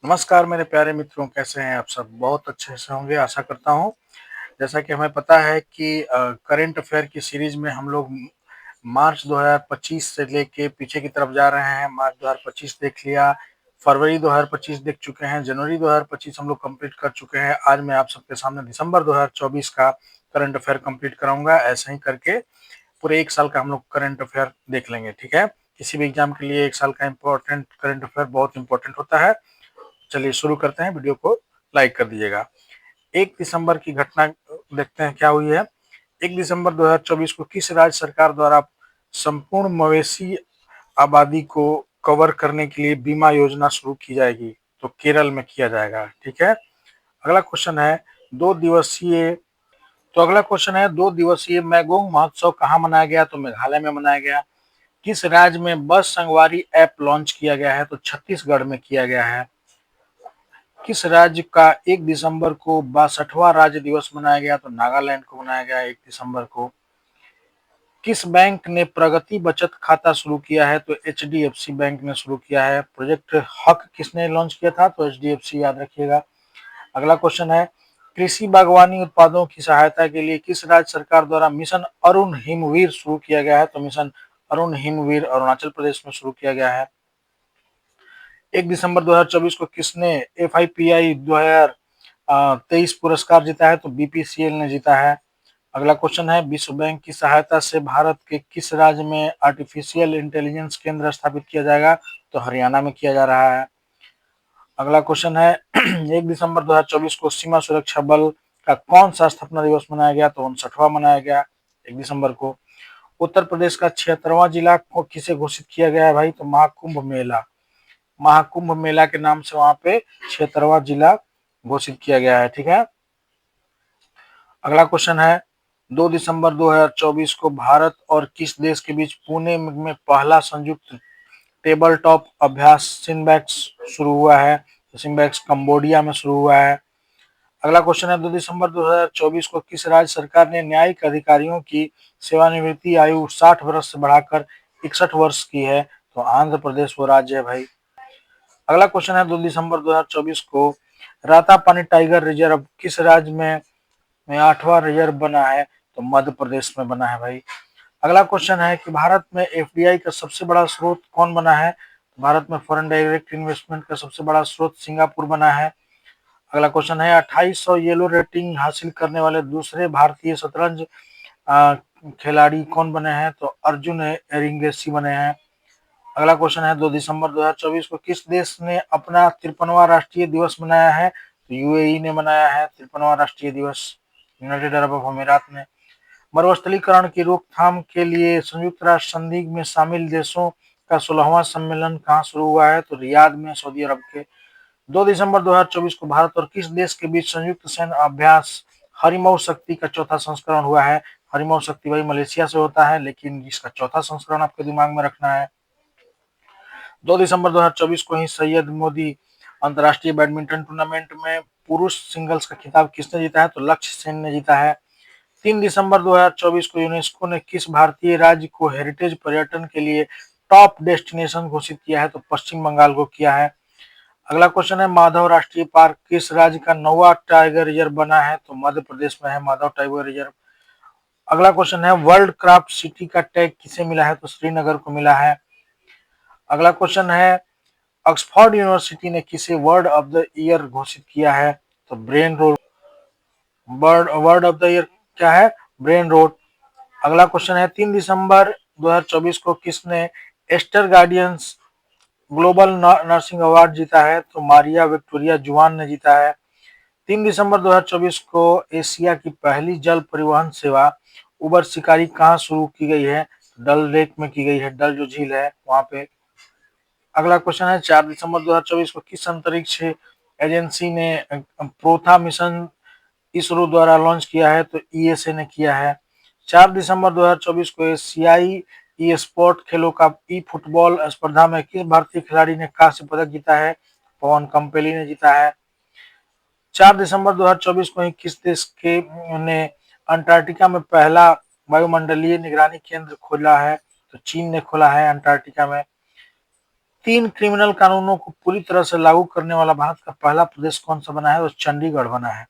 नमस्कार मेरे प्यारे मित्रों, कैसे हैं आप सब? बहुत अच्छे से होंगे आशा करता हूँ। जैसा कि हमें पता है कि करंट अफेयर की सीरीज में हम लोग मार्च 2025 से लेके पीछे की तरफ जा रहे हैं। मार्च 2025 देख लिया, फरवरी 2025 देख चुके हैं, जनवरी 2025 हम लोग कंप्लीट कर चुके हैं। आज मैं आप सबके सामने दिसंबर 2024 का करंट अफेयर कंप्लीट कराऊंगा। ऐसे ही करके पूरे 1 साल का हम लोग करंट अफेयर देख लेंगे, ठीक है? किसी भी एग्जाम के लिए 1 साल का इम्पोर्टेंट करंट अफेयर बहुत इंपॉर्टेंट होता है। चलिए शुरू करते हैं। वीडियो को लाइक कर दीजिएगा। 1 दिसंबर की घटना देखते हैं क्या हुई है। 1 दिसंबर 2024 को किस राज्य सरकार द्वारा संपूर्ण मवेशी आबादी को कवर करने के लिए बीमा योजना शुरू की जाएगी? तो केरल में किया जाएगा, ठीक है। अगला क्वेश्चन है दो दिवसीय अगला क्वेश्चन है 2 दिवसीय मैगोंग महोत्सव कहाँ मनाया गया? तो मेघालय में मनाया गया। किस राज्य में बस संगवारी ऐप लॉन्च किया गया है? तो छत्तीसगढ़ में किया गया है। किस राज्य का 1 दिसंबर को 62वां राज्य दिवस मनाया गया? तो नागालैंड को मनाया गया 1 दिसंबर को। किस बैंक ने प्रगति बचत खाता शुरू किया है? तो एचडीएफसी बैंक ने शुरू किया है। प्रोजेक्ट हक किसने लॉन्च किया था? तो एचडीएफसी, याद रखिएगा। अगला क्वेश्चन है कृषि बागवानी उत्पादों की सहायता के लिए किस राज्य सरकार द्वारा मिशन अरुण हिमवीर शुरू किया गया है? तो मिशन अरुण हिमवीर अरुणाचल प्रदेश में शुरू किया गया है। 1 दिसंबर 2024 को किसने FIPI 2023 पुरस्कार जीता है? तो बीपीसीएल ने जीता है। अगला क्वेश्चन है विश्व बैंक की सहायता से भारत के किस राज्य में आर्टिफिशियल इंटेलिजेंस केंद्र स्थापित किया जाएगा? तो हरियाणा में किया जा रहा है। अगला क्वेश्चन है 1 दिसंबर 2024 को सीमा सुरक्षा बल का कौन सा स्थापना दिवस मनाया गया? तो 59वां मनाया गया 1 दिसंबर को। उत्तर प्रदेश का 76वां जिला को किसे घोषित किया गया है भाई? तो महाकुंभ मेला, महाकुंभ मेला के नाम से वहां पे 76वां जिला घोषित किया गया है, ठीक है। अगला क्वेश्चन है 2 दिसंबर 2024 को भारत और किस देश के बीच पुणे में पहला संयुक्त टेबल टॉप अभ्यास सिम्बैक्स शुरू हुआ है? तो सिम्बैक्स कंबोडिया में शुरू हुआ है। अगला क्वेश्चन है 2 दिसंबर 2024 को किस राज्य सरकार ने न्यायिक अधिकारियों की सेवानिवृत्ति आयु 60 वर्ष से बढ़ाकर 61 वर्ष की है? तो आंध्र प्रदेश वो राज्य है भाई। अगला क्वेश्चन है 2 दिसंबर 2024 को रातापानी टाइगर रिजर्व किस राज्य में 8वां रिजर्व बना है? तो मध्य प्रदेश में बना है भाई। अगला क्वेश्चन है कि भारत में एफडीआई का सबसे बड़ा स्रोत कौन बना है? तो भारत में फॉरेन डायरेक्ट इन्वेस्टमेंट का सबसे बड़ा स्रोत सिंगापुर बना है। अगला क्वेश्चन है 2800 येलो रेटिंग हासिल करने वाले दूसरे भारतीय शतरंज खिलाड़ी कौन बने हैं? तो अर्जुन एरिंगेसी बने हैं। अगला क्वेश्चन है 2 दिसंबर 2024 को किस देश ने अपना 53वां राष्ट्रीय दिवस मनाया है? तो यूएई ने मनाया है 53वां राष्ट्रीय दिवस, यूनाइटेड अरब अमीरात ने। मरुस्थलीकरण की रोकथाम के लिए संयुक्त राष्ट्र संधि में शामिल देशों का 16वां सम्मेलन कहाँ शुरू हुआ है? तो रियाद में, सऊदी अरब के। 2 दिसंबर 2024 को भारत और किस देश के बीच संयुक्त सैन्य अभ्यास हरिमऊ शक्ति का चौथा संस्करण हुआ है? हरिमऊ शक्ति भाई मलेशिया से होता है, लेकिन इसका चौथा संस्करण आपके दिमाग में रखना है। 2 दिसंबर 2024 को ही सैयद मोदी अंतर्राष्ट्रीय बैडमिंटन टूर्नामेंट में पुरुष सिंगल्स का खिताब किसने जीता है? तो लक्ष्य सेन ने जीता है। 3 दिसंबर 2024 को यूनेस्को ने किस भारतीय राज्य को हेरिटेज पर्यटन के लिए टॉप डेस्टिनेशन घोषित किया है? तो पश्चिम बंगाल को किया है। अगला क्वेश्चन है माधव राष्ट्रीय पार्क किस राज्य का 9वां टाइगर रिजर्व बना है? तो मध्य प्रदेश में है माधव टाइगर रिजर्व। अगला क्वेश्चन है वर्ल्ड क्राफ्ट सिटी का टैग किसे मिला है? तो श्रीनगर को मिला है। अगला क्वेश्चन है ऑक्सफोर्ड यूनिवर्सिटी ने किसे वर्ड ऑफ द ईयर घोषित किया है? तो brain road. Word of the year क्या है? Brain road. अगला क्वेश्चन है 3 दिसंबर 2024 को किसने Aster Guardians global nursing award जीता है? तो मारिया विक्टोरिया जुआन ने जीता है। 3 दिसंबर 2024 को एशिया की पहली जल परिवहन सेवा उबर शिकारी कहाँ शुरू की गई है? डल लेक में की गई है, डल जो झील है वहां पे। अगला क्वेश्चन है 4 दिसंबर 2024 को किस अंतरिक्ष एजेंसी ने प्रोथा मिशन इसरो द्वारा लॉन्च किया है? तो ईएसए ने किया है। 4 दिसंबर 2024 को एशियाई ई स्पोर्ट खेलों का ई फुटबॉल स्पर्धा में किस भारतीय खिलाड़ी ने कांस्य पदक जीता है? पवन कंपेली ने जीता है। 4 दिसंबर 2024 को ही किस देश के ने अंटार्कटिका में पहला वायुमंडलीय निगरानी केंद्र खोला है? तो चीन ने खोला है अंटार्कटिका में। 3 क्रिमिनल कानूनों को पूरी तरह से लागू करने वाला भारत का पहला प्रदेश कौन सा बना है? तो चंडीगढ़ बना है।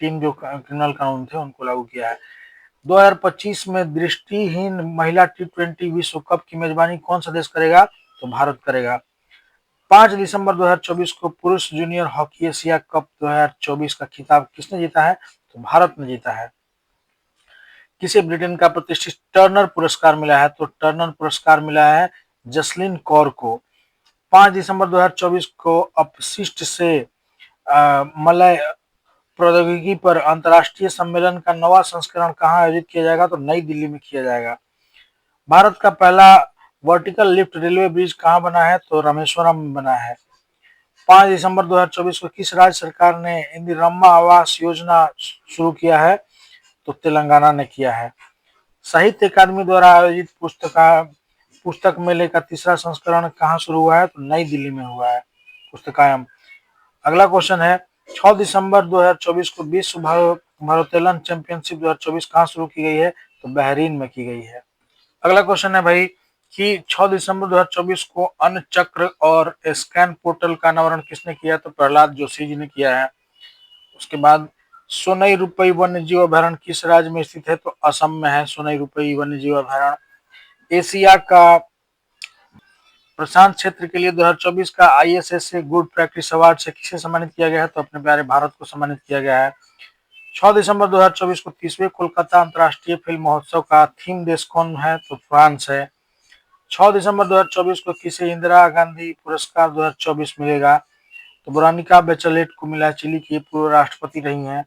3 जो क्रिमिनल कानून थे उनको लागू किया है। 2025 में दृष्टिहीन महिला टी20 विश्व कप की मेजबानी कौन सा देश करेगा? तो भारत करेगा। 5 दिसंबर 2024 को पुरुष जूनियर हॉकी एशिया कप 2024 का खिताब किसने जीता है? तो भारत ने जीता है। किसे ब्रिटेन का प्रतिष्ठित टर्नर पुरस्कार मिला है? तो टर्नर पुरस्कार मिला है जसलीन कौर को। 5 दिसंबर 2024 को अपशिष्ट से मलय प्रौद्योगिकी पर अंतर्राष्ट्रीय सम्मेलन का 9वां संस्करण कहाँ आयोजित किया जाएगा? तो नई दिल्ली में किया जाएगा। भारत का पहला वर्टिकल लिफ्ट रेलवे ब्रिज कहाँ बना है? तो रामेश्वरम में बना है। 5 दिसंबर 2024 को किस राज्य सरकार ने इंदिरम्मा आवास योजना शुरू किया है? तो तेलंगाना ने किया है। साहित्य अकादमी द्वारा आयोजित पुस्तक मेले का तीसरा संस्करण कहाँ शुरू हुआ है? तो नई दिल्ली में हुआ है, पुस्तकायम। अगला क्वेश्चन है 6 दिसंबर 2024 को विश्व भारोत्तोलन चैंपियनशिप 2024 कहाँ शुरू की गई है? तो बहरीन में की गई है। अगला क्वेश्चन है भाई कि 6 दिसंबर 2024 को अन्न चक्र और स्कैन पोर्टल का अनावरण किसने किया? तो प्रहलाद जोशी जी ने किया है। उसके बाद सोनई रुपई वन्य जीव अभयारण्य किस राज्य में स्थित है? तो असम में है सोनई रुपई वन्य जीव अभयारण्य। एशिया का प्रशांत क्षेत्र के लिए 2024 का ISS से गुड प्रैक्टिस अवार्ड से किसे सम्मानित किया गया है? तो अपने प्यारे भारत को सम्मानित किया गया है। 6 दिसंबर 2024 को 30वें कोलकाता अंतर्राष्ट्रीय फिल्म महोत्सव का थीम देश कौन है? तो फ्रांस है। 6 दिसंबर 2024 को किसे इंदिरा गांधी पुरस्कार 2024 मिलेगा? तो वेरोनिका बेचेलेट को मिला, चिली की पूर्व राष्ट्रपति रही हैं।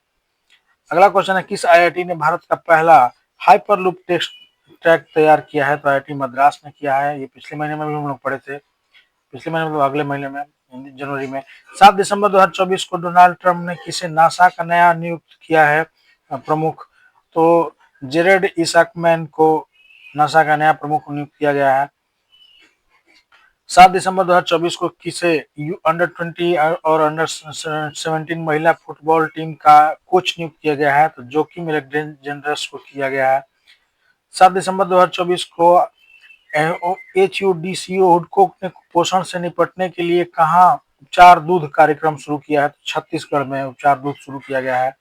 अगला क्वेश्चन है किस IIT ने भारत का पहला हाइपरलूप टेक्स्ट ट्रैक तैयार किया है? तो IIT मद्रास ने किया है। ये पिछले महीने में भी हम लोग पढ़े थे, पिछले महीने मतलब अगले महीने में, जनवरी में। 7 दिसंबर 2024 को डोनाल्ड ट्रंप ने किसे नासा का नया नियुक्त किया है प्रमुख? तो जेरेड इसाकमैन को नासा का नया प्रमुख नियुक्त किया गया है। 7 दिसंबर 2024 को किसे अंडर 20 और अंडर 17 महिला फुटबॉल टीम का कोच नियुक्त किया गया है? तो जोकिम एलेक्जेंडर्स को किया गया है। 7 दिसंबर 2024 को HUDCO हुडको ने कुपोषण से निपटने के लिए कहाँ उपचार दूध कार्यक्रम शुरू किया है? तो छत्तीसगढ़ में उपचार दूध शुरू किया गया है।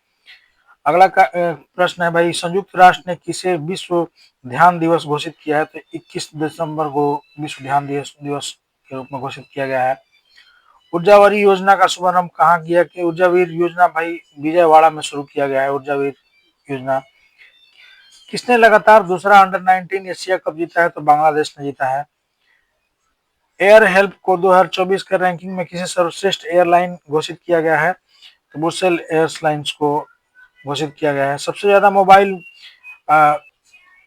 अगला प्रश्न है भाई संयुक्त राष्ट्र ने किसे विश्व ध्यान दिवस घोषित किया है? तो 21 दिसंबर को विश्व ध्यान दिवस के रूप में घोषित किया गया है। ऊर्जावारी योजना का शुभारंभ कहाँ किया? कि ऊर्जावीर योजना भाई विजयवाड़ा में शुरू किया गया है। ऊर्जावीर योजना। किसने लगातार दूसरा अंडर 19 एशिया कप जीता है? तो बांग्लादेश ने जीता है। एयर हेल्प को 2024 के रैंकिंग में किसे सर्वश्रेष्ठ एयरलाइन घोषित किया गया है? तो ब्रुसेल एयरलाइंस को घोषित किया गया है। सबसे ज्यादा मोबाइल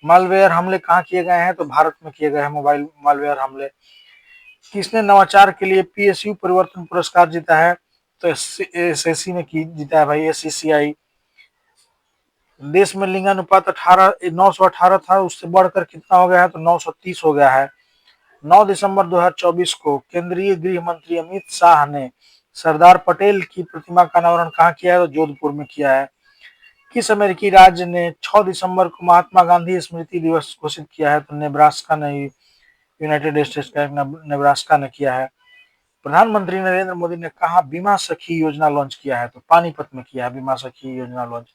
मालवेयर हमले कहाँ किए गए हैं? तो भारत में किए गए हैं मोबाइल मालवेयर हमले। किसने नवाचार के लिए PSU परिवर्तन पुरस्कार जीता है? तो SSC ने जीता है भाई, SCCI। देश में लिंगानुपात 918 था, उससे बढ़कर कितना हो गया है? तो 930 हो गया है। 9 दिसंबर 2024 को केंद्रीय गृह मंत्री अमित शाह ने सरदार पटेल की प्रतिमा का अनावरण कहाँ किया है? तो जोधपुर में किया है। किस अमेरिकी राज्य ने 6 दिसंबर को महात्मा गांधी स्मृति दिवस घोषित किया है? तो नेब्रास्का ने, यूनाइटेड स्टेट्स का नेब्रास्का ने किया है। प्रधानमंत्री नरेंद्र मोदी ने कहा बीमा सखी योजना लॉन्च किया है? तो पानीपत में किया है बीमा सखी योजना लॉन्च।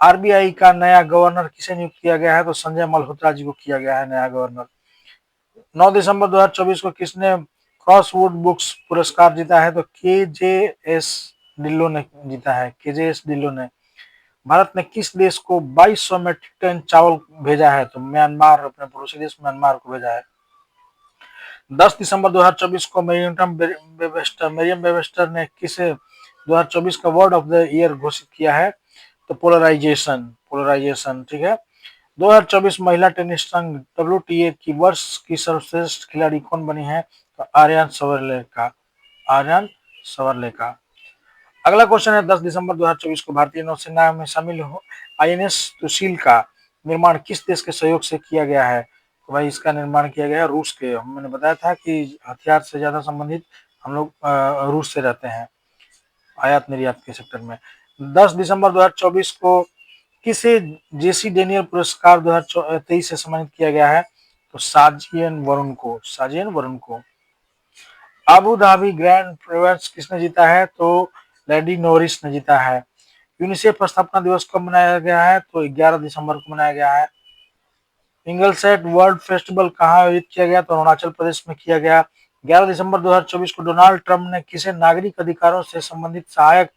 RBI का नया गवर्नर किसे नियुक्त किया गया है? तो संजय मल्होत्रा जी को किया गया है नया गवर्नर। 9 दिसंबर 2024 को किसने क्रॉसवुड बुक्स पुरस्कार जीता है? तो KJS डिल्लो ने जीता है, KJS डिल्लो ने। भारत ने किस देश को 2200 मेट्रिक टन चावल भेजा है? तो म्यांमार, अपने पड़ोसी देश म्यांमार को भेजा है। 10 दिसंबर 2024 को मरियम वेबस्टर ने किसे 2024 का वर्ड ऑफ द ईयर घोषित किया है? तो पोलराइजेशन, ठीक है। 2024 महिला टेनिस संघ WTA की वर्ष की सर्वश्रेष्ठ खिलाड़ी कौन बनी है? तो आर्यन सवरलेका। अगला क्वेश्चन है 10 दिसंबर 2024 को भारतीय नौसेना में शामिल हो INS सुशील का निर्माण किस देश के सहयोग से किया गया है? तो भाई इसका निर्माण किया गया है रूस के। मैंने बताया था कि हथियार से ज्यादा संबंधित हम लोग रूस से रहते हैं आयात निर्यात के सेक्टर में। 10 दिसंबर 2024 को किसे JC डेनियल पुरस्कार 2023 से सम्मानित किया गया है? तो साजियन वरुण को। अबू धाबी ग्रैंड प्रिक्स किसने जीता है? तो लेडी नोरिस ने जीता है। यूनिसेफ स्थापना दिवस कब मनाया गया है? तो 11 दिसंबर को मनाया गया है। इंगलसेट वर्ल्ड फेस्टिवल कहाँ आयोजित किया गया? तो अरुणाचल प्रदेश में किया गया। 11 दिसंबर 2024 को डोनाल्ड ट्रंप ने किसे नागरिक अधिकारों से संबंधित सहायक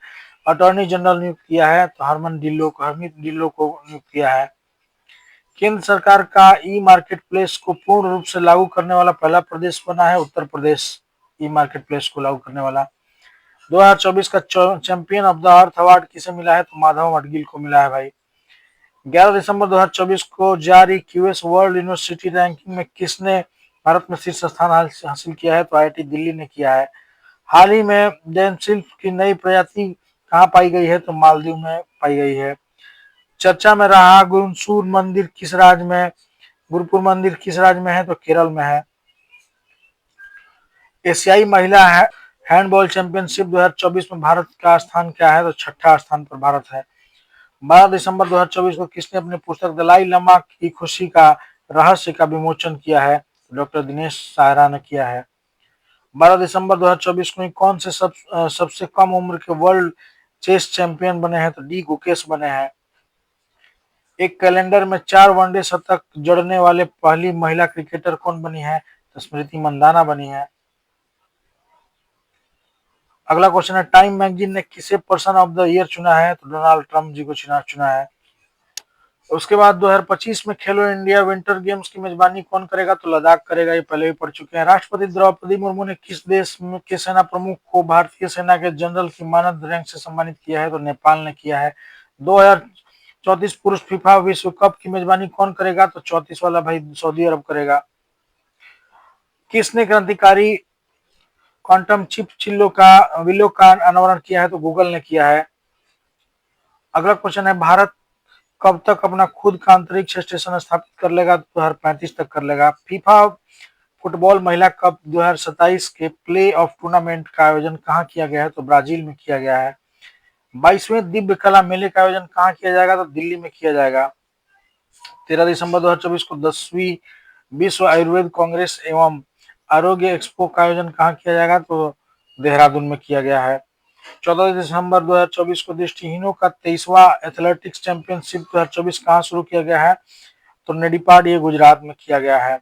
अटॉर्नी जनरल नियुक्त किया है? तो हरमीत डिल्लो को नियुक्त किया है। केंद्र सरकार का ई मार्केट प्लेस को पूर्ण रूप से लागू करने वाला पहला प्रदेश बना है उत्तर प्रदेश। ई मार्केट प्लेस को लागू करने वाला 2024 का champion of the earth award किसे मिला है? तो माधव मडगिल को मिला है भाई। 11 दिसंबर 2024 को जारी क्यूएस वर्ल्ड यूनिवर्सिटी रैंकिंग में किसने भारत में शीर्ष स्थान हासिल किया है? तो आईआईटी दिल्ली ने किया है। हाल ही में जैन शिल्प की नई प्रजाति कहाँ पाई गई है? तो मालदीव में पाई गई है। चर्चा में रहा गुरुसूर मंदिर किस राज्य में? गुरुपुर मंदिर किस राज्य में है? तो केरल में है। एशियाई महिला हैंडबॉल चैंपियनशिप 2024 में भारत का स्थान क्या है? तो छठा स्थान पर भारत है। 12 दिसंबर 2024 को किसने अपनी पुस्तक दलाई लामा की खुशी का रहस्य का विमोचन किया है? डॉक्टर दिनेश सायरा ने किया है। 12 दिसंबर 2024 को कौन से सबसे कम उम्र के वर्ल्ड चेस चैंपियन बने हैं? तो डी गुकेश बने हैं। एक कैलेंडर में 4 वनडे शतक जड़ने वाले पहली महिला क्रिकेटर कौन बनी है? तो स्मृति मंदाना बनी है। अगला क्वेश्चन है टाइम मैगजीन ने किसे पर्सन ऑफ द ईयर चुना है? तो डोनाल्ड ट्रंप जी को चुना है। उसके बाद 2025 में खेलो इंडिया विंटर गेम्स की मेजबानी कौन करेगा? तो लद्दाख करेगा, ये पहले भी पढ़ चुके हैं। राष्ट्रपति द्रौपदी मुर्मू ने किस देश के सेना प्रमुख को भारतीय सेना के जनरल की मानद रैंक से सम्मानित किया है? तो नेपाल ने किया है। 2034 पुरुष फीफा विश्व कप की मेजबानी कौन करेगा? तो 34 वाला भाई सऊदी अरब करेगा। किसने क्रांतिकारी क्वांटम चिप विलो का अनावरण किया है? तो गूगल ने किया है। अगला क्वेश्चन है भारत कब तक अपना खुद का अंतरिक्ष स्टेशन स्थापित कर लेगा? 2035 तक कर लेगा। फीफा फुटबॉल महिला कप 2027 के प्ले ऑफ टूर्नामेंट का आयोजन कहाँ किया गया है? तो ब्राजील में किया गया है। 22वें दिव्य कला मेले का आयोजन कहाँ किया जाएगा? तो दिल्ली में किया जाएगा। 13 दिसंबर 2024 को 10वीं विश्व आयुर्वेद कांग्रेस एवं आरोग्य एक्सपो का आयोजन कहाँ किया जाएगा? तो देहरादून में किया गया है। 14 दिसंबर 2024 को दृष्टिहीनों का 23वां एथलेटिक्स चैंपियनशिप 2024 कहाँ शुरू किया गया है? तो नेडीपाड, ये गुजरात में किया गया है।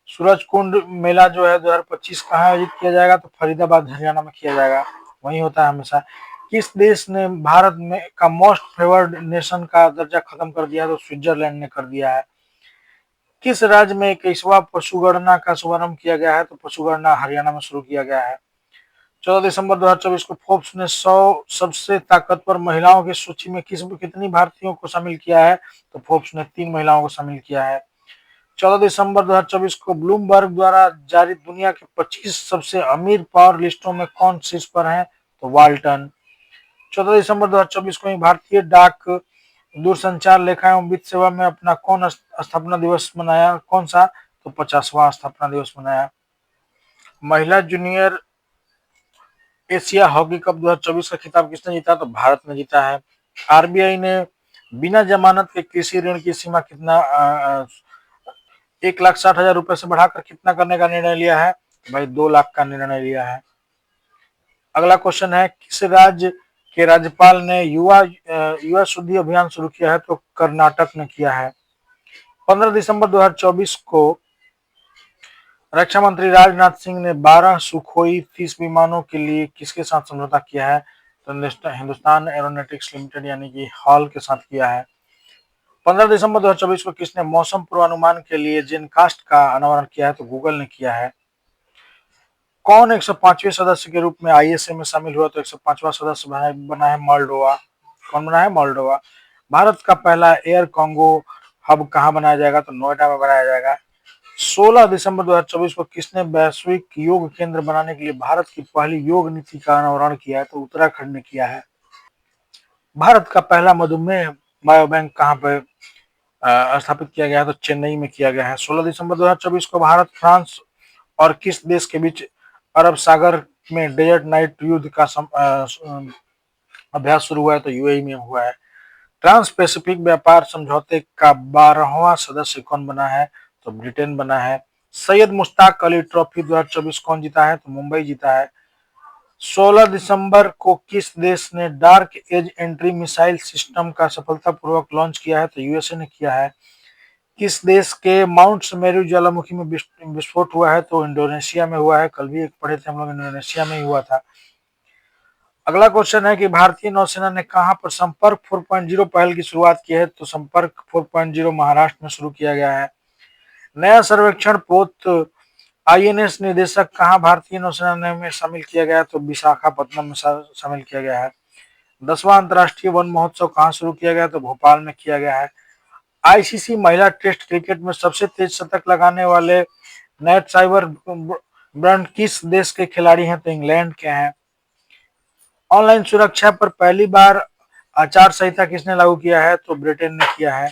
सूरज कुंड मेला जो है 2025 कहाँ आयोजित किया जाएगा? तो फरीदाबाद हरियाणा में किया जाएगा, वही होता है हमेशा। किस देश ने भारत में का मोस्ट फेवर्ड नेशन का दर्जा खत्म कर दिया? तो स्विट्जरलैंड ने कर दिया है। किस राज्य में 21वां पशुगणना का शुभारंभ किया गया है? तो पशुगणना हरियाणा में शुरू किया गया है। 14 दिसंबर 2024 को फोर्ब्स ने 100 सबसे ताकतवर महिलाओं की सूची में कितनी भारतीयों को शामिल किया है? तो फोर्ब्स ने 3 महिलाओं को शामिल किया है। 14 दिसंबर 2024 को ब्लूमबर्ग द्वारा जारी दुनिया के 25 सबसे अमीर पावर लिस्टों में कौन शीर्ष पर है? तो वाल्टन। 14 दिसंबर 2024 को भारतीय डाक दूरसंचार लेखा एवं वित्त सेवा में अपना कौन स्थापना दिवस मनाया? कौन सा? तो 50वां स्थापना दिवस मनाया। महिला जूनियर एशिया हॉकी कप 2024 का खिताब किसने जीता? तो भारत ने जीता है। आरबीआई ने बिना जमानत के कृषि ऋण की सीमा कितना 1,60,000 रुपए से बढ़ाकर कितना करने का निर्णय लिया है? भाई 2 लाख का निर्णय लिया है। अगला क्वेश्चन है किस राज्य के राज्यपाल ने युवा शुद्धि अभियान शुरू किया है? तो कर्नाटक ने किया है। 15 दिसंबर 2024 को रक्षा मंत्री राजनाथ सिंह ने 12 सुखोई 30 विमानों के लिए किसके साथ समझौता किया है? तो हिंदुस्तान एरोनॉटिक्स लिमिटेड यानी कि हॉल के साथ किया है। 15 दिसंबर 2024 को किसने मौसम पूर्वानुमान के लिए जेनकास्ट का अनावरण किया है? तो गूगल ने किया है। कौन 105वें सदस्य के रूप में आईएसए में शामिल हुआ? तो 105वां सदस्य बना है मोल्डोवा। कौन बना है? मोल्डोवा। भारत का पहला एयर कांगो हब कहाँ बनाया जाएगा? तो नोएडा में बनाया जाएगा। 16 दिसंबर 2024 को किसने वैश्विक योग केंद्र बनाने के लिए भारत की पहली योग नीति का अनावरण किया है? तो उत्तराखंड ने किया है। भारत का पहला मधुमेह बायोबैंक कहाँ पे स्थापित किया गया है? तो चेन्नई में किया गया है। 16 दिसंबर 2024 को भारत फ्रांस और किस देश के बीच अरब सागर में डेजर्ट नाइट युद्ध का अभ्यास शुरू हुआ है? तो यूएई में हुआ है। ट्रांस पैसिफिक व्यापार समझौते का 12वां सदस्य कौन बना है? तो ब्रिटेन बना है। सैयद मुश्ताक अली ट्रॉफी 2024 कौन जीता है? तो मुंबई जीता है। 16 दिसंबर को किस देश ने dark age entry missile system का सफलतापूर्वक लॉन्च किया है? तो यूएसए ने किया है। किस देश के माउंट मेरू ज्वालामुखी में विस्फोट हुआ है? तो इंडोनेशिया में हुआ है। कल भी एक पढ़े थे हम लोग, इंडोनेशिया में ही हुआ था। अगला क्वेश्चन है कि भारतीय नौसेना ने कहां पर संपर्क 4.0 पहल की शुरुआत की है? तो संपर्क 4.0 महाराष्ट्र में शुरू किया गया है। नया सर्वेक्षण पोत आईएनएस निर्देशक कहां भारतीय नौसेना में शामिल किया गया? तो विशाखापत्तनम में शामिल किया गया है। 10वां अंतर्राष्ट्रीय वन महोत्सव कहां शुरू किया गया? तो भोपाल में किया गया है। आईसीसी महिला टेस्ट क्रिकेट में सबसे तेज शतक लगाने वाले नेट साइबर ब्रांड किस देश के खिलाड़ी हैं? तो इंग्लैंड के हैं। ऑनलाइन सुरक्षा पर पहली बार आचार संहिता किसने लागू किया है? तो ब्रिटेन ने किया है।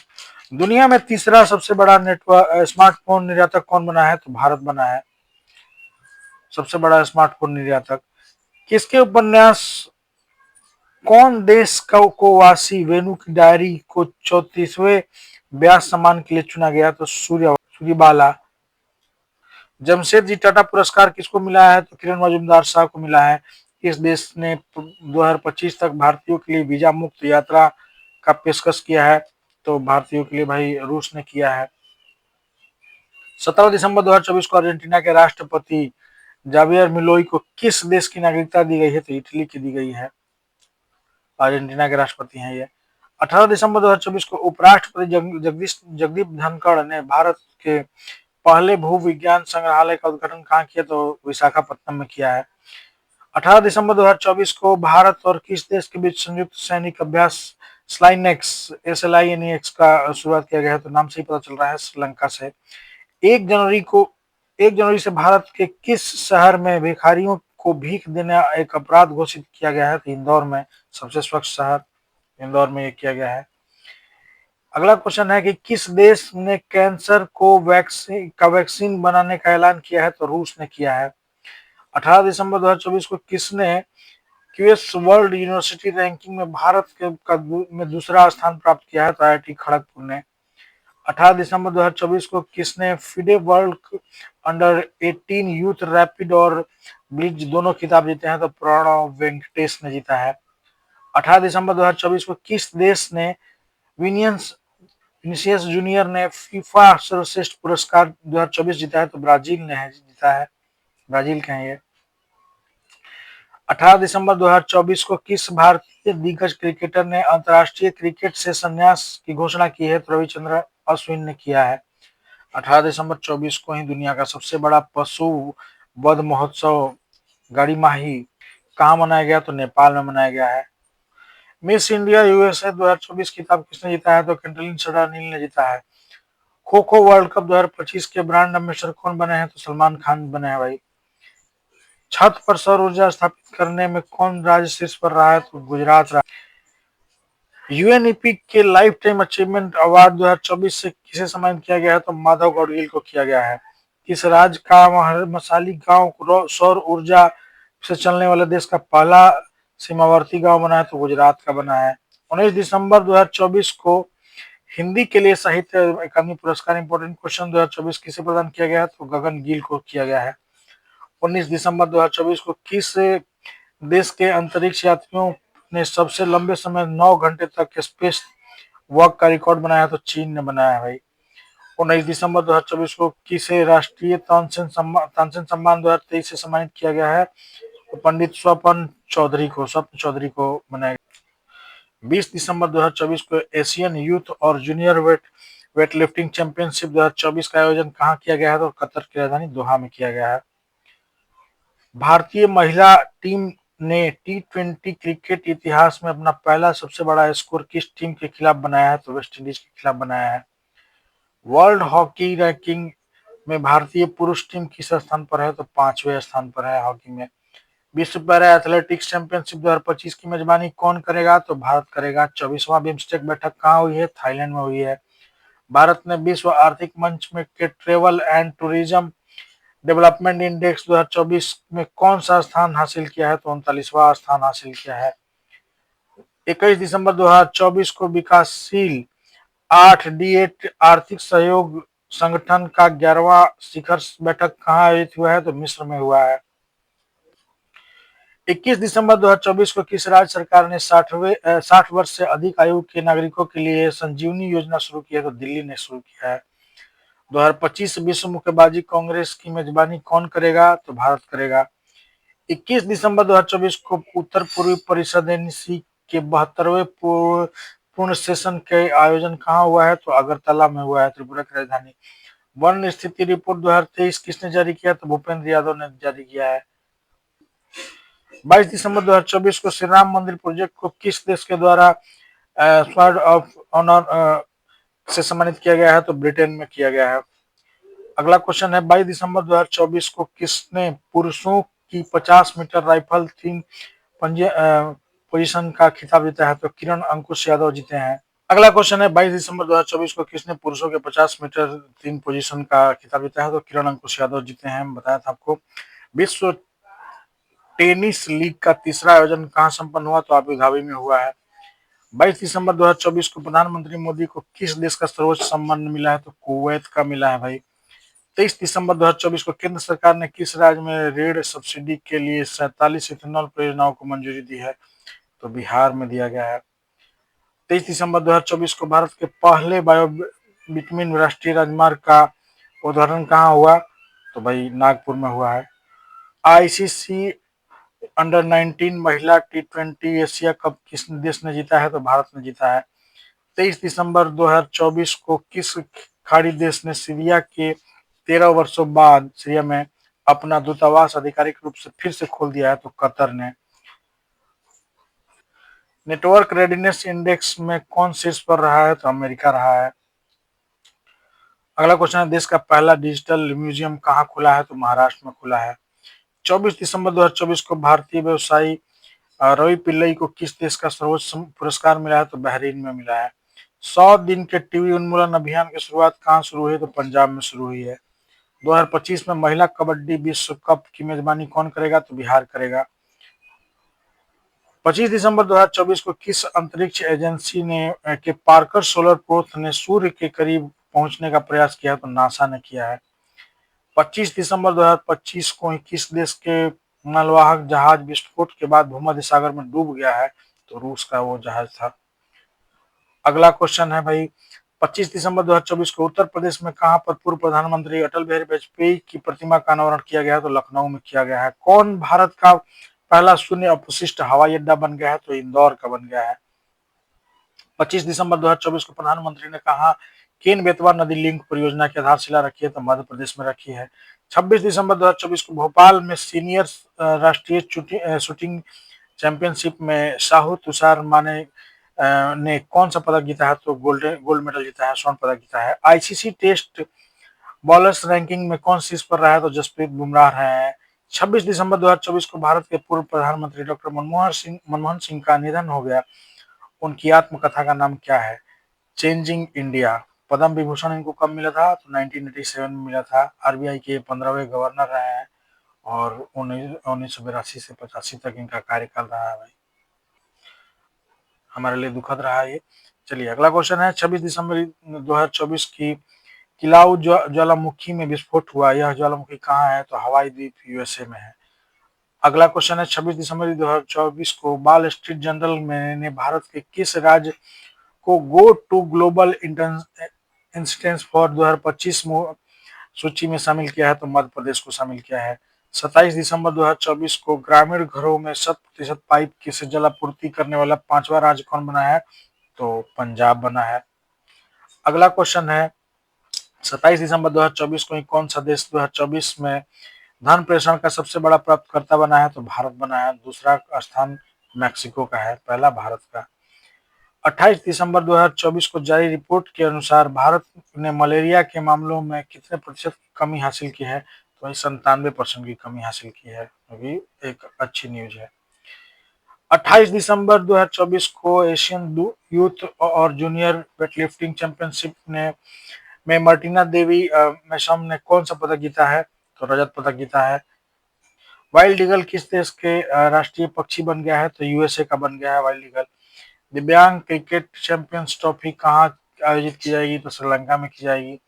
दुनिया में तीसरा सबसे बड़ा नेटवर्क स्मार्टफोन निर्यातक कौन बना है? तो भारत बना है सबसे बड़ा स्मार्टफोन निर्यातक। किसके उपन्यास कौन देश को वासी वेणु की डायरी को 34वें व्यास सम्मान के लिए चुना गया? तो सूर्यबाला। जमशेदजी टाटा पुरस्कार किसको मिला है? तो किरण मजूमदार साहब को मिला है। इस देश ने 2025 तक भारतीयों के लिए वीजा मुक्त यात्रा का पेशकश किया है? तो भारतीयों के लिए भाई रूस ने किया है। 17 दिसंबर 2024 को अर्जेंटीना के राष्ट्रपति जावियर मिलोई को किस देश की नागरिकता दी गई है? तो इटली की दी गई है। अर्जेंटीना के राष्ट्रपति हैं ये। 18 दिसंबर 2024 को उपराष्ट्रपति जगदीप धनखड़ ने भारत के पहले भू विज्ञान संग्रहालय का उद्घाटन कहाँ किया? तो विशाखापत्तनम में किया है। 18 दिसंबर 2024 को भारत और किस देश के बीच संयुक्त सैनिक अभ्यास स्लाइनेक्स SLINEX का शुरुआत किया गया है? तो नाम से ही पता चल रहा है, श्रीलंका से। 1 जनवरी से भारत के किस शहर में भिखारियों को भीख देना एक अपराध घोषित किया गया है? तो इंदौर में, सबसे स्वच्छ शहर इंदौर में ये किया गया है। अगला क्वेश्चन है कि किस देश ने कैंसर को वैक्सीन बनाने का ऐलान किया है? तो रूस ने किया है। 18 दिसंबर 2024 को किसने क्यूएस वर्ल्ड यूनिवर्सिटी रैंकिंग में भारत में दूसरा स्थान प्राप्त किया है? तो आईआईटी खड़गपुर ने। 18 दिसंबर 2024 को किसने FIDE world under 18 youth rapid और ब्लिट्ज दोनों खिताब जीते हैं? तो प्रणव वेंकटेश ने जीता है। 18 दिसंबर 2024 को किस देश ने विनिसियस जूनियर ने फीफा सर्वश्रेष्ठ पुरस्कार 2024 जीता है? तो ब्राजील ने जीता है, ब्राजील के हैं ये। 18 दिसंबर 2024 को किस भारतीय दिग्गज क्रिकेटर ने अंतर्राष्ट्रीय क्रिकेट से संन्यास की घोषणा की है? तो रविचंद्रन अश्विन ने किया है। 18 दिसंबर 24 को ही दुनिया का सबसे बड़ा पशु वध महोत्सव गाड़ीमाही कहाँ मनाया गया? तो नेपाल में मनाया गया है। मिस इंडिया यूएसए 2024 खिताब किसने जीता है? तो कैटरीन सडानील ने जीता है। खो खो वर्ल्ड कप 2025 के ब्रांड एम्बेसडर कौन बने हैं? तो सलमान खान बने हैं भाई। छत पर सौर ऊर्जा स्थापित करने में कौन राज्य शीर्ष पर रहा है? तो गुजरात रहा। यूएनईपी के लाइफ टाइम अचीवमेंट अवार्ड 2024 से किसे सम्मानित किया गया है? तो माधव गौडगिल को किया गया है। किस राज्य का मसाली गांव सौर ऊर्जा से चलने वाले देश का पहला सीमावर्ती गांव बना है? तो गुजरात का बना है। 19 दिसंबर 2024 को हिंदी के लिए साहित्य अकादमी पुरस्कार इंपोर्टेंट क्वेश्चन 2024 किसे प्रदान किया गया है? तो गगन गिल को किया गया है। 19 दिसंबर 2024 को किस देश के अंतरिक्ष यात्रियों ने सबसे लंबे समय 9 घंटे तक स्पेस वॉक का रिकॉर्ड बनाया? तो चीन ने बनाया है भाई। 19 दिसंबर 2024 को किसे राष्ट्रीय तानसेन सम्मान 2023 से सम्मानित किया गया है? तो पंडित स्वपन चौधरी को बनाया गया। 20 दिसंबर 2024 को एशियन यूथ और जूनियर वेटलिफ्टिंग चैंपियनशिप 2024 का आयोजन कहाँ किया गया है? तो कतर की राजधानी दोहा में किया गया है। भारतीय महिला टीम ने T20 क्रिकेट इतिहास में अपना पहला सबसे बड़ा स्कोर किस टीम के खिलाफ बनाया है? तो वेस्टइंडीज के खिलाफ बनाया है। वर्ल्ड हॉकी रैंकिंग में भारतीय पुरुष टीम किस स्थान पर है? तो 5वें स्थान पर है हॉकी में। विश्व पैरा एथलेटिक्स चैंपियनशिप 2025 की मेजबानी कौन करेगा? तो भारत करेगा। 24वां बिम्स्टेक बैठक कहाँ हुई है? थाईलैंड में हुई है। भारत ने विश्व आर्थिक मंच में के travel and tourism development index 2024 में कौन सा स्थान हासिल किया है? तो 39वां स्थान हासिल किया है। 21 दिसंबर 2024 को विकासशील 8D8 आर्थिक सहयोग संगठन का 11वां शिखर बैठक कहाँ आयोजित हुआ है? तो मिस्र में हुआ है। 21 दिसंबर 2024 को किस राज्य सरकार ने 60 वर्ष से अधिक आयु के नागरिकों के लिए संजीवनी योजना शुरू की है? तो दिल्ली ने शुरू किया है। 2025 विश्व मुक्केबाजी कांग्रेस की मेजबानी कौन करेगा? तो भारत करेगा। 21 दिसंबर 2024 को उत्तर पूर्वी परिषद एनईसी के 72वें पूर्ण सेशन के आयोजन कहाँ हुआ है? तो अगरतला में हुआ है, त्रिपुरा की राजधानी। वन स्थिति रिपोर्ट 2023 किसने जारी किया? तो भूपेंद्र यादव ने जारी किया है। 22 दिसंबर 2024 को श्री राम मंदिर प्रोजेक्ट को किस देश के द्वारा स्वॉर्ड ऑफ ऑनर से सम्मानित किया गया है? तो ब्रिटेन में किया गया है। अगला क्वेश्चन है 22 दिसंबर 2024 को किसने पुरुषों की 50 मीटर राइफल तीन पोजीशन का खिताब जीता है? तो किरण अंकुश यादव जीते हैं। अगला क्वेश्चन है 22 दिसंबर 2024 को किसने पुरुषों के 50 मीटर तीन पोजीशन का खिताब जीता है? तो किरण अंकुश यादव जीते हैं, बताया था आपको। विश्व टेनिस लीग का तीसरा आयोजन कहाँ संपन्न हुआ? तो अबू धाबी में हुआ है। 22 दिसंबर 2024 को प्रधानमंत्री मोदी को किस देश का सर्वोच्च सम्मान मिला है? तो कुवैत का मिला है भाई। 23 दिसंबर 2024 को केंद्र सरकार ने किस राज्य में ऋण सब्सिडी के लिए 47 इथेनॉल परियोजनाओं को मंजूरी दी है? तो बिहार में दिया गया है। 23 दिसंबर 2024 को भारत के पहले बायो बिटमिन राष्ट्रीय राजमार्ग का उद्घाटन कहाँ हुआ? तो भाई नागपुर में हुआ है। आईसीसी अंडर 19 महिला T20 एशिया कप किस देश ने जीता है? तो भारत ने जीता है। 23 दिसंबर 2024 को किस खाड़ी देश ने सीरिया के 13 वर्षों बाद सीरिया में अपना दूतावास आधिकारिक रूप से फिर से खोल दिया है? तो कतर ने। नेटवर्क रेडीनेस इंडेक्स में कौन शीर्ष पर रहा है? तो अमेरिका रहा है। अगला क्वेश्चन है देश का पहला डिजिटल म्यूजियम कहाँ खुला है? तो महाराष्ट्र में खुला है। 24 दिसंबर 2024 को भारतीय व्यवसायी रवि पिल्लई को किस देश का सर्वोच्च पुरस्कार मिला है? तो बहरीन में मिला है। 100 दिन के टीबी उन्मूलन अभियान की शुरुआत कहाँ शुरू हुई? तो पंजाब में शुरू हुई है। 2025 में महिला कबड्डी विश्व कप की मेजबानी कौन करेगा? तो बिहार करेगा। 25 दिसंबर 2024 को किस अंतरिक्ष एजेंसी ने के पार्कर सोलर प्रोब ने सूर्य के करीब पहुंचने का प्रयास किया? तो नासा ने किया है। 25 दिसंबर 2025 को किस देश के मालवाहक जहाज विस्फोट के बाद भूमध्य सागर में डूब गया है? तो रूस का वो जहाज था। अगला क्वेश्चन है भाई 25 दिसंबर 2024 को उत्तर प्रदेश में कहां पर पूर्व प्रधानमंत्री अटल बिहारी वाजपेयी की प्रतिमा का अनावरण किया गया है? तो लखनऊ में किया गया है। कौन भारत का पहला शून्य अपशिष्ट हवाई अड्डा बन गया है? तो इंदौर का बन गया है। 25 दिसंबर 2024 को प्रधानमंत्री ने कहा केन बेतवा नदी लिंक परियोजना की आधारशिला रखी है? तो मध्य प्रदेश में रखी है। 26 दिसंबर 2024 को भोपाल में सीनियर राष्ट्रीय शूटिंग चैंपियनशिप में साहू तुषार माने ने कौन सा पदक जीता है? तो गोल्ड मेडल जीता है, स्वर्ण पदक जीता है। आईसीसी टेस्ट बॉलर्स रैंकिंग में कौन शीर्ष पर रहा है? तो जसप्रीत बुमराह रहे हैं। 26 दिसंबर 2024 को भारत के पूर्व प्रधानमंत्री डॉक्टर मनमोहन सिंह का निधन हो गया। उनकी आत्मकथा का नाम क्या है? Changing India. पद्म विभूषण इनको कब मिला था? तो 1987 में मिला था। आरबीआई के 15वें गवर्नर रहे हैं और 1982 से 85 तक इनका कार्यकाल रहा है भाई। हमारे लिए दुखद रहा है ये। चलिए अगला क्वेश्चन है 26 दिसंबर 2024 की किलाउ ज्वालामुखी में विस्फोट हुआ, यह ज्वालामुखी कहाँ है? तो हवाई द्वीप यूएसए में है। अगला क्वेश्चन है 26 दिसंबर 2024 को वॉल स्ट्रीट जर्नल ने भारत के किस राज्य को go to global instance for 2025 सूची में शामिल किया है? तो मध्य प्रदेश को शामिल किया है। 27 दिसंबर 2024 को ग्रामीण घरों में 100% पाइप से जल आपूर्ति करने वाला पांचवा राज्य कौन बना है? तो पंजाब बना है। अगला क्वेश्चन है 27 दिसंबर 2024 को कौन सा देश 2024 में धन प्रेषण का सबसे बड़ा प्राप्तकर्ता बना है? तो भारत बना है। दूसरा स्थान मैक्सिको का है, पहला भारत का। 28 दिसंबर 2024 को जारी रिपोर्ट के अनुसार भारत ने मलेरिया के मामलों में कितने प्रतिशत की कमी हासिल की है? तो 97% की कमी हासिल की है, अभी एक अच्छी न्यूज है। 28 दिसंबर 2024 को एशियन यूथ और जूनियर वेटलिफ्टिंग चैंपियनशिप में मार्टिना देवी मेशम ने कौन सा पदक जीता है? तो रजत पदक जीता है। वाइल्ड ईगल किस देश के राष्ट्रीय पक्षी बन गया है? तो यूएसए का बन गया है वाइल्ड ईगल। दिव्यांग क्रिकेट चैंपियंस ट्रॉफी कहाँ आयोजित की जाएगी? तो श्रीलंका में की जाएगी।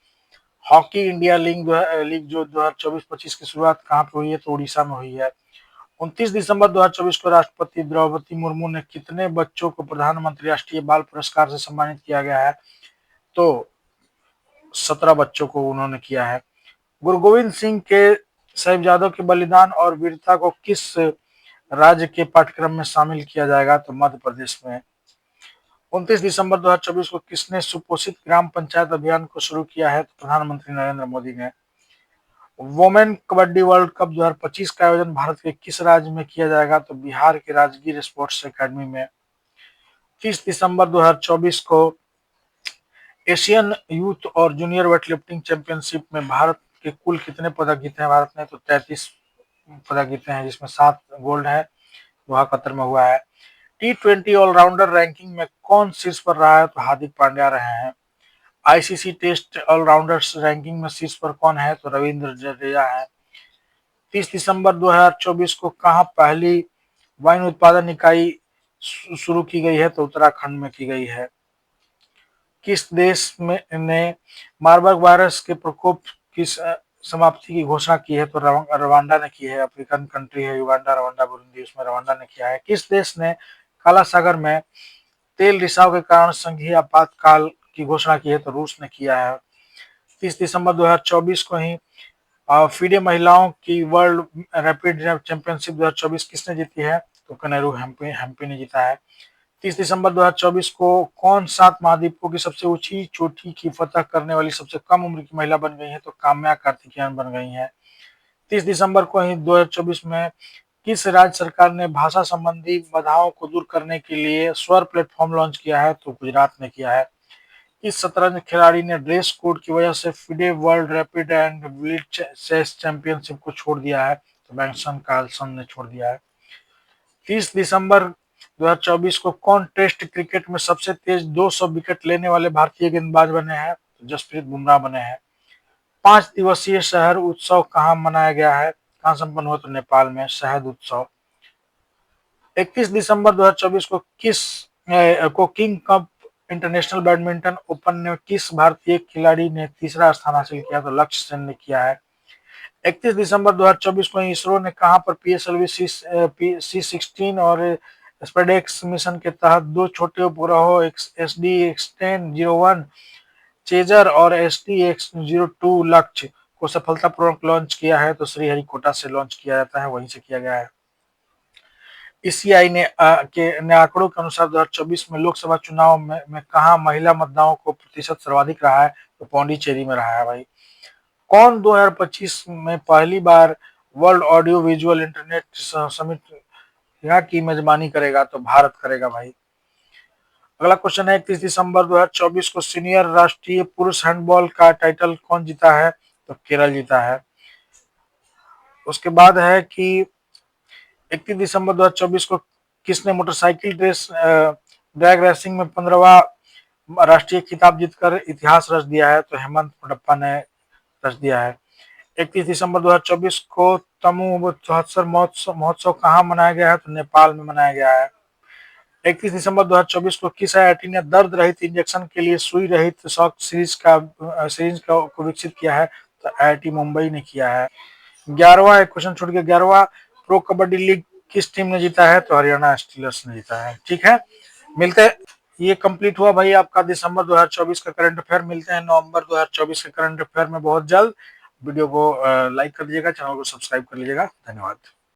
हॉकी इंडिया लीग जो 2024-25 की शुरुआत कहाँ पे हुई है, तो उड़ीसा में हुई है। 29 दिसंबर 2024 को राष्ट्रपति द्रौपदी मुर्मू ने कितने बच्चों को प्रधानमंत्री राष्ट्रीय बाल पुरस्कार से सम्मानित किया गया है, तो 17 बच्चों को उन्होंने किया है। गुरु गोविंद सिंह के साहिबजादों के बलिदान और वीरता को किस राज्य के पाठ्यक्रम में शामिल किया जाएगा, तो मध्य प्रदेश में। 29 दिसंबर 2024 को किसने सुपोषित ग्राम पंचायत अभियान को शुरू किया है, तो प्रधानमंत्री नरेंद्र मोदी ने। वोमेन कबड्डी वर्ल्ड कप 2025 का आयोजन भारत के किस राज्य में किया जाएगा, तो बिहार के राजगीर स्पोर्ट्स एकेडमी में। 30 दिसंबर 2024 को एशियन यूथ और जूनियर वेटलिफ्टिंग चैंपियनशिप में भारत के कुल कितने पदक जीते हैं भारत ने, तो 33 पदक जीते हैं, जिसमें 7 गोल्ड है, वह कतर में हुआ है। T20 ऑलराउंडर रैंकिंग में कौन शीर्ष पर रहा है, तो हार्दिक पांड्या रहे हैं। आईसीसी टेस्ट ऑलराउंडर्स रैंकिंग में शीर्ष पर कौन है, तो रविंद्र जडेजा है। 30 दिसंबर 2024 को कहां पहली वाइन उत्पादन इकाई शुरू की गई है, तो उत्तराखंड में की गई है। किस देश में ने मार्बर्ग वायरस के प्रकोप की समाप्ति की घोषणा की है, तो रवांडा ने की है। अफ्रीकन कंट्री है युगांडा, रवांडा बुरुंडी, उसमें रवांडा ने किया है। किस देश ने काला सागर में तेल रिसाव के कारण संघीय आपातकाल की घोषणा की है, तो रूस ने किया है। 30 दिसंबर 2024 को ही फीडे महिलाओं की वर्ल्ड रैपिड चैंपियनशिप 2024 किसने जीती है, तो कनेरू हेम्पी ने जीता है। 30 दिसंबर 2024 को कौन 7 महाद्वीपों की सबसे ऊंची चोटी की फतह करने वाली सबसे कम उम्र की महिला बन गई है, तो काम्या कार्तिकेयन बन गई है। 30 दिसंबर को ही 2024 में किस राज्य सरकार ने भाषा संबंधी बाधाओं को दूर करने के लिए स्वर प्लेटफॉर्म लॉन्च किया है, तो गुजरात ने किया है। इस शतरंज खिलाड़ी ने ड्रेस कोड की वजह से FIDE world rapid and blitz chess championship को छोड़ दिया है, तो मैग्नस कार्लसन ने छोड़ दिया है। 30 दिसंबर 2024 को कौन टेस्ट क्रिकेट में सबसे तेज 200 विकेट लेने वाले भारतीय गेंदबाज बने हैं, तो जसप्रीत बुमराह बने हैं। 5 दिवसीय शहर उत्सव कहाँ मनाया गया है, कहाँ संपन्न हुआ, तो नेपाल में शहद उत्सव। 31 दिसंबर 2024 को king cup international badminton open में किस भारतीय खिलाड़ी ने तीसरा स्थान हासिल किया, तो लक्ष्य सेन ने किया है। 31 दिसंबर 2024 को इसरो ने कहां पर पीएसएलवी C16 और स्पेडेक्स मिशन के तहत 2 छोटे उपग्रहों SD-X10-01 चेजर और SD-X02 लक्ष्य को सफलतापूर्वक लॉन्च किया है, तो श्रीहरिकोटा से लॉन्च किया जाता है, वहीं से किया गया है। ईसीआई ने आंकड़ों के अनुसार 2024 में लोकसभा चुनाव में कहा महिला मतदाताओं को प्रतिशत सर्वाधिक रहा है, तो पौंडीचेरी में रहा है भाई। कौन 2025 में पहली बार world audio visual internet summit यहाँ की मेजबानी करेगा, तो भारत करेगा भाई। अगला क्वेश्चन है 31 दिसंबर 2024 को सीनियर राष्ट्रीय पुरुष हैंडबॉल का टाइटल कौन जीता है, तो केरल जीता है। उसके बाद है कि 31 दिसंबर 2024 को किसने मोटरसाइकिल ड्रैग रेसिंग में 15वां राष्ट्रीय खिताब जीतकर इतिहास रच दिया है, तो हेमंत मुंडप्पा ने रच दिया है। 31 दिसंबर 2024 को तमु चौहत्तर महोत्सव कहाँ मनाया गया है, तो नेपाल में मनाया गया है। 31 दिसंबर 2024 को किस आईआईटी ने दर्द रहित इंजेक्शन के लिए सुई रहित शॉक सीरीज को विकसित किया है, तो आईआईटी मुंबई ने किया है। 11वां एक क्वेश्चन छूट गया, 11वां प्रो कबड्डी लीग किस टीम ने जीता है, तो हरियाणा स्टीलर्स ने जीता है। ठीक है, मिलते हैं। ये कंप्लीट हुआ भाई आपका दिसंबर 2024 का करंट अफेयर। मिलते हैं नवंबर 2024 के करंट अफेयर में बहुत जल्द। वीडियो को लाइक कर लीजिएगा, चैनल को सब्सक्राइब कर लीजिएगा। धन्यवाद।